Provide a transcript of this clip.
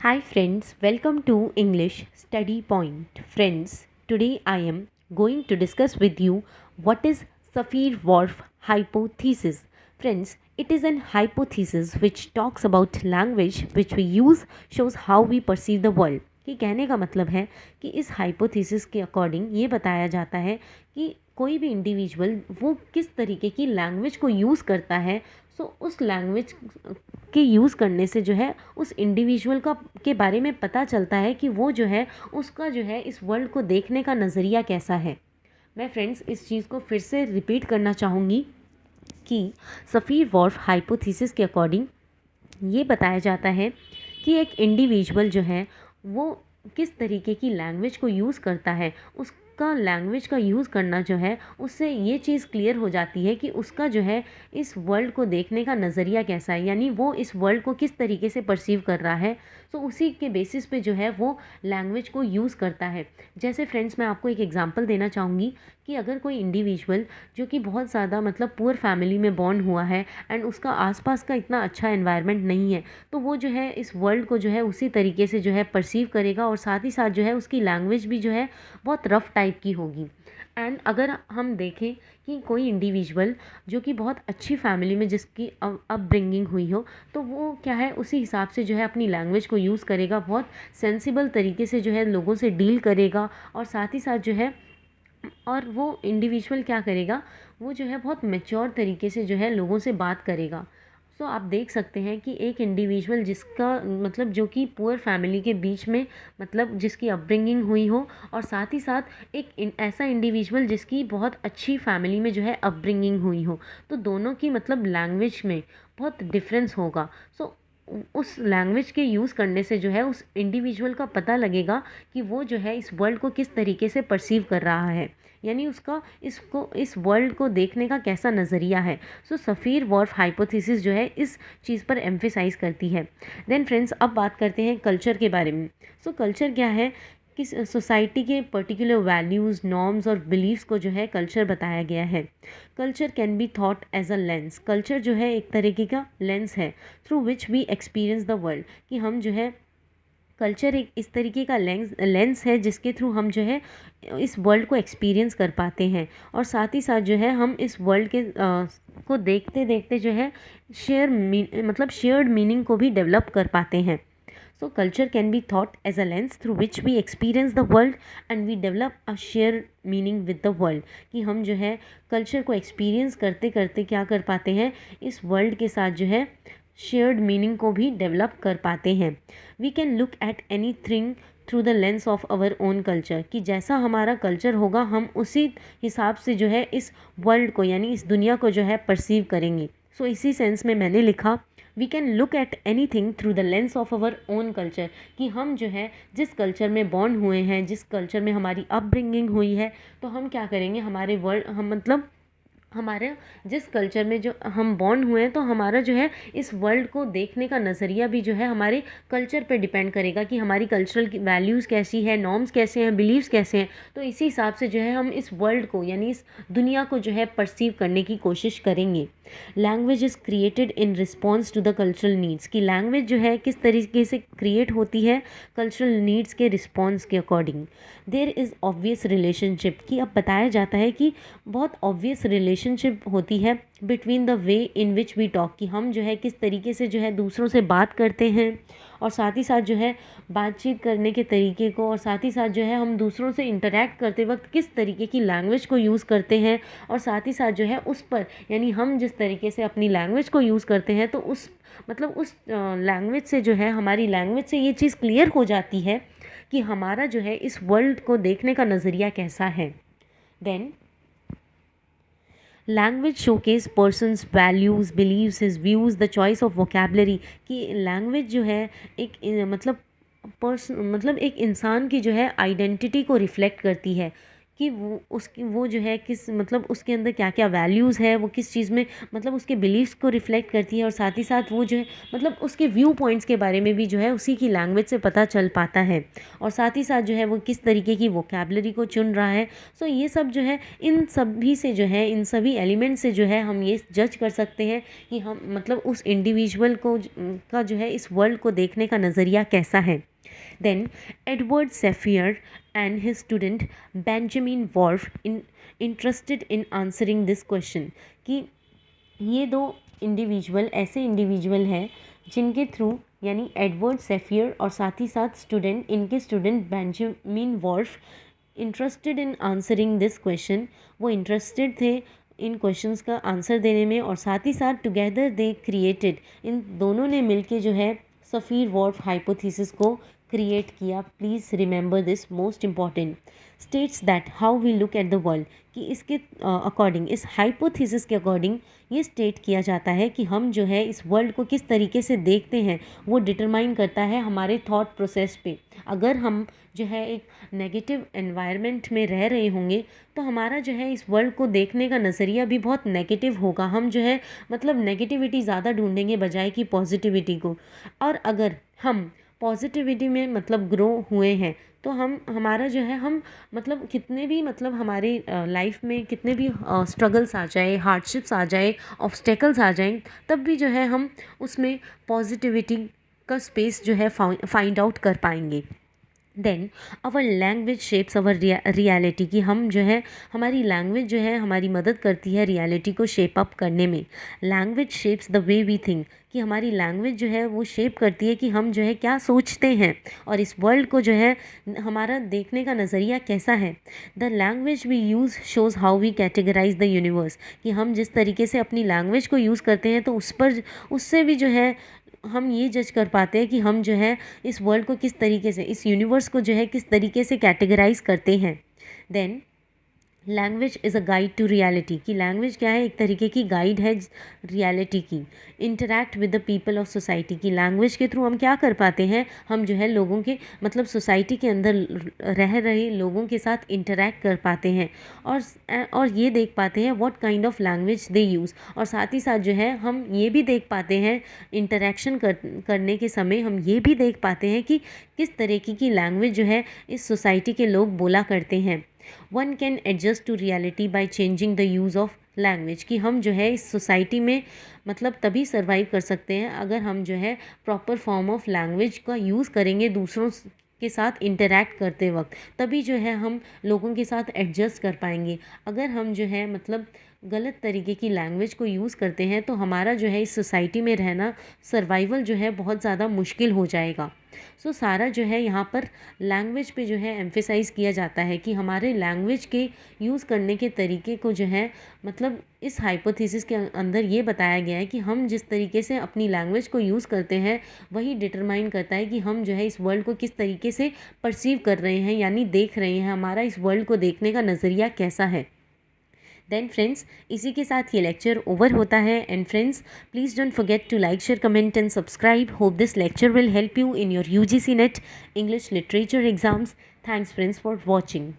Hi friends, welcome to English Study Point. Friends, today I am going to discuss with you what is Sapir-Whorf hypothesis. Friends, it is an hypothesis which talks about language which we use shows how we perceive the world. कि कहने का मतलब है कि इस hypothesis के according ये बताया जाता है कि कोई भी इंडिविजुअल वो किस तरीके की लैंग्वेज को यूज़ करता है। उस लैंग्वेज के यूज़ करने से जो है उस इंडिविजुअल का के बारे में पता चलता है कि वो जो है उसका जो है इस वर्ल्ड को देखने का नज़रिया कैसा है। मैं फ्रेंड्स इस चीज़ को फिर से रिपीट करना चाहूँगी कि सफ़ीर-वॉर्फ हाइपोथेसिस के अकॉर्डिंग ये बताया जाता है कि एक इंडिविजुअल जो है वो किस तरीके की लैंग्वेज को यूज़ करता है। उसका लैंग्वेज का यूज़ करना जो है उससे ये चीज़ क्लियर हो जाती है कि उसका जो है इस वर्ल्ड को देखने का नज़रिया कैसा है, यानी वो इस वर्ल्ड को किस तरीके से परसीव कर रहा है। उसी के बेसिस पे जो है वो लैंग्वेज को यूज़ करता है। जैसे फ्रेंड्स मैं आपको एक एग्जांपल देना चाहूँगी कि अगर कोई इंडिविजुअल जो कि बहुत ज़्यादा मतलब पुअर फैमिली में बॉर्न हुआ है एंड उसका आसपास का इतना अच्छा एनवायरनमेंट नहीं है, तो वो जो है इस वर्ल्ड को जो है उसी तरीके से जो है परसीव करेगा और साथ ही साथ जो है उसकी लैंग्वेज भी जो है बहुत रफ़ टाइप की होगी। एंड अगर हम देखें कि कोई इंडिविजुअल जो कि बहुत अच्छी फैमिली में जिसकी अपब्रिंगिंग हुई हो, तो वो क्या है उसी हिसाब से जो है अपनी लैंग्वेज को यूज़ करेगा, बहुत सेंसिबल तरीके से जो है लोगों से डील करेगा और साथ ही साथ जो है और वो इंडिविजुअल क्या करेगा, वो जो है बहुत मैच्योर तरीके से जो है लोगों से बात करेगा। आप देख सकते हैं कि एक इंडिविजुअल जिसका मतलब जो कि पुअर फैमिली के बीच में मतलब जिसकी अपब्रिंगिंग हुई हो और साथ ही साथ ऐसा इंडिविजुअल जिसकी बहुत अच्छी फैमिली में जो है अपब्रिंगिंग हुई हो, तो दोनों की मतलब लैंग्वेज में बहुत डिफरेंस होगा। उस लैंग्वेज के यूज़ करने से जो है उस इंडिविजुअल का पता लगेगा कि वो जो है इस वर्ल्ड को किस तरीके से परसीव कर रहा है, यानी उसका इस वर्ल्ड को देखने का कैसा नज़रिया है। सफ़ीर-वॉर्फ हाइपोथेसिस जो है इस चीज़ पर एम्फेसाइज करती है। देन फ्रेंड्स अब बात करते हैं कल्चर के बारे में। कल्चर क्या है कि सोसाइटी के पर्टिकुलर वैल्यूज़, नॉर्म्स और बिलीव्स को जो है कल्चर बताया गया है। Culture can be thought as a lens. Culture जो है एक तरीके का लेंस है through which we experience the world, कि हम जो है कल्चर एक इस तरीके का लेंस है जिसके थ्रू हम जो है इस वर्ल्ड को एक्सपीरियंस कर पाते हैं और साथ ही साथ जो है हम इस वर्ल्ड के को देखते देखते जो है मतलब शेयर्ड मीनिंग को भी डेवलप कर पाते हैं। Culture can be thought as a lens through which we experience the world and we develop a shared meaning with the world, कि हम जो है कल्चर को एक्सपीरियंस करते करते क्या कर पाते हैं, इस वर्ल्ड के साथ जो है शेयर्ड मीनिंग को भी डेवलप कर पाते हैं। We can look at anything through the lens of our own culture, कि जैसा हमारा कल्चर होगा हम उसी हिसाब से जो है इस वर्ल्ड को यानी इस दुनिया को जो है परसीव करेंगे। इसी सेंस में मैंने लिखा we can look at anything through the lens of our own culture, कि हम जो है जिस कल्चर में बॉर्न हुए हैं, जिस कल्चर में हमारी अपब्रिंगिंग हुई है, तो हम क्या करेंगे हमारे वर्ल्ड हम मतलब हमारे जिस कल्चर में जो हम बॉर्न हुए हैं, तो हमारा जो है इस वर्ल्ड को देखने का नज़रिया भी जो है हमारे कल्चर पे डिपेंड करेगा कि हमारी कल्चरल वैल्यूज़ कैसी है, नॉर्म्स कैसे हैं, बिलीव्स कैसे हैं। तो इसी हिसाब से जो है हम इस वर्ल्ड को यानी इस दुनिया को जो है परसीव करने की कोशिश करेंगे। Language is created in response to the cultural needs, की लैंग्वेज जो है किस तरीके से क्रिएट होती है कल्चरल नीड्स के रिस्पॉन्स के according. There is obvious relationship, कि अब बताया जाता है कि बहुत ऑब्वियस रिलेशनशिप होती है between the way in which we talk, कि हम जो है किस तरीके से जो है दूसरों से बात करते हैं और साथ ही साथ जो है बातचीत करने के तरीके को और साथ ही साथ जो है हम दूसरों से इंटरेक्ट करते वक्त किस तरीके की लैंग्वेज को यूज़ करते हैं और साथ ही साथ जो है उस पर यानी हम जिस तरीके से अपनी लैंग्वेज को यूज़ करते हैं, तो उस लैंग्वेज से जो है हमारी लैंग्वेज से ये चीज़ क्लियर हो जाती है कि हमारा जो है इस वर्ल्ड को देखने का नज़रिया कैसा है। Then language showcase person's values, believes, his views, the choice of vocabulary, कि लैंग्वेज जो है मतलब एक इंसान की जो है आइडेंटिटी को रिफ्लेक्ट करती है, कि वो जो है किस मतलब उसके अंदर क्या क्या वैल्यूज़ है, वो किस चीज़ में मतलब उसके बिलीव्स को रिफ्लेक्ट करती है, और साथ ही साथ वो जो है मतलब उसके व्यू पॉइंट्स के बारे में भी जो है उसी की लैंग्वेज से पता चल पाता है, और साथ ही साथ जो है वो किस तरीके की वोकैबलरी को चुन रहा है। सो ये सब जो है इन सभी से जो है इन सभी एलिमेंट से जो है हम ये जज कर सकते हैं कि हम मतलब उस इंडिविजुअल को का जो है इस वर्ल्ड को देखने का नज़रिया कैसा है। Then Edward Sapir and his student Benjamin Whorf interested in answering this question कि ये दो इंडिविजुअल ऐसे इंडिविजुअल हैं जिनके थ्रू यानी एडवर्ड सेफियर और साथ ही साथ स्टूडेंट इनके student Benjamin Wharf interested in answering this question, वो इंटरेस्टेड थे इन क्वेश्चंस का आंसर देने में, और साथ ही साथ टुगेदर दे क्रिएटेड, इन दोनों ने मिलके जो है सफ़ीर वॉर्फ हाइपोथेसिस को क्रिएट किया। Please remember this most important states that how we look at the world, कि इसके अकॉर्डिंग इस हाइपोथेसिस के अकॉर्डिंग ये स्टेट किया जाता है कि हम जो है इस वर्ल्ड को किस तरीके से देखते हैं वो डिटरमाइन करता है हमारे थॉट प्रोसेस पे। अगर हम जो है एक नेगेटिव एनवायरनमेंट में रह रहे होंगे तो हमारा जो है इस वर्ल्ड को देखने का नज़रिया भी बहुत नेगेटिव होगा। हम जो है मतलब नेगेटिविटी ज़्यादा ढूंढेंगे बजाय कि पॉजिटिविटी को। और अगर हम पॉजिटिविटी में मतलब ग्रो हुए हैं तो हम हमारा जो है हम मतलब कितने भी मतलब हमारी लाइफ में कितने भी स्ट्रगल्स आ जाए, हार्डशिप्स आ जाए, ऑब्स्टेकल्स आ जाएं, तब भी जो है हम उसमें पॉजिटिविटी का स्पेस जो है फाइंड आउट कर पाएंगे। Then our language shapes our reality, कि हम जो है हमारी लैंग्वेज जो है हमारी मदद करती है रियलिटी को शेप अप करने में। Language shapes the way we think, कि हमारी लैंग्वेज जो है वो शेप करती है कि हम जो है क्या सोचते हैं और इस वर्ल्ड को जो है हमारा देखने का नज़रिया कैसा है। The language we use shows how we categorize the universe, कि हम जिस तरीके से अपनी लैंग्वेज को यूज़ करते हैं तो उस पर उससे भी जो है हम ये जज कर पाते हैं कि हम जो है इस वर्ल्ड को किस तरीके से, इस यूनिवर्स को जो है किस तरीके से कैटेगराइज करते हैं। Then language is a guide to reality, कि लैंग्वेज क्या है, एक तरीके की गाइड है रियलिटी की। Interact with the people of society, की लैंग्वेज के थ्रू हम क्या कर पाते हैं, हम जो है लोगों के मतलब सोसाइटी के अंदर रह रहे लोगों के साथ इंटरैक्ट कर पाते हैं, और ये देख पाते हैं what kind of language they use, और साथ ही साथ जो है हम ये भी देख पाते हैं इंटरैक्शन करने के समय हम ये भी देख पाते हैं कि किस तरीके की लैंग्वेज जो है इस सोसाइटी के लोग बोला करते हैं। One can adjust to reality by changing the use of language, कि हम जो है इस सोसाइटी में मतलब तभी सर्वाइव कर सकते हैं अगर हम जो है प्रॉपर फॉर्म ऑफ लैंग्वेज का यूज़ करेंगे दूसरों के साथ इंटरैक्ट करते वक्त, तभी जो है हम लोगों के साथ एडजस्ट कर पाएंगे। अगर हम जो है मतलब गलत तरीके की लैंग्वेज को यूज़ करते हैं तो हमारा जो है इस सोसाइटी में रहना, सर्वाइवल जो है बहुत ज़्यादा मुश्किल हो जाएगा। सो सारा जो है यहाँ पर लैंग्वेज पे जो है एम्फेसाइज़ किया जाता है कि हमारे लैंग्वेज के यूज़ करने के तरीके को जो है मतलब इस हाइपोथेसिस के अंदर ये बताया गया है कि हम जिस तरीके से अपनी लैंग्वेज को यूज़ करते हैं वही डिटरमाइन करता है कि हम जो है इस वर्ल्ड को किस तरीके से परसीव कर रहे हैं, यानी देख रहे हैं, हमारा इस वर्ल्ड को देखने का नज़रिया कैसा है। देन फ्रेंड्स, इसी के साथ ये लेक्चर ओवर होता है। And friends, please don't forget to like, share, comment and subscribe. Hope this lecture will help you in your UGC NET English literature exams. Thanks friends for watching.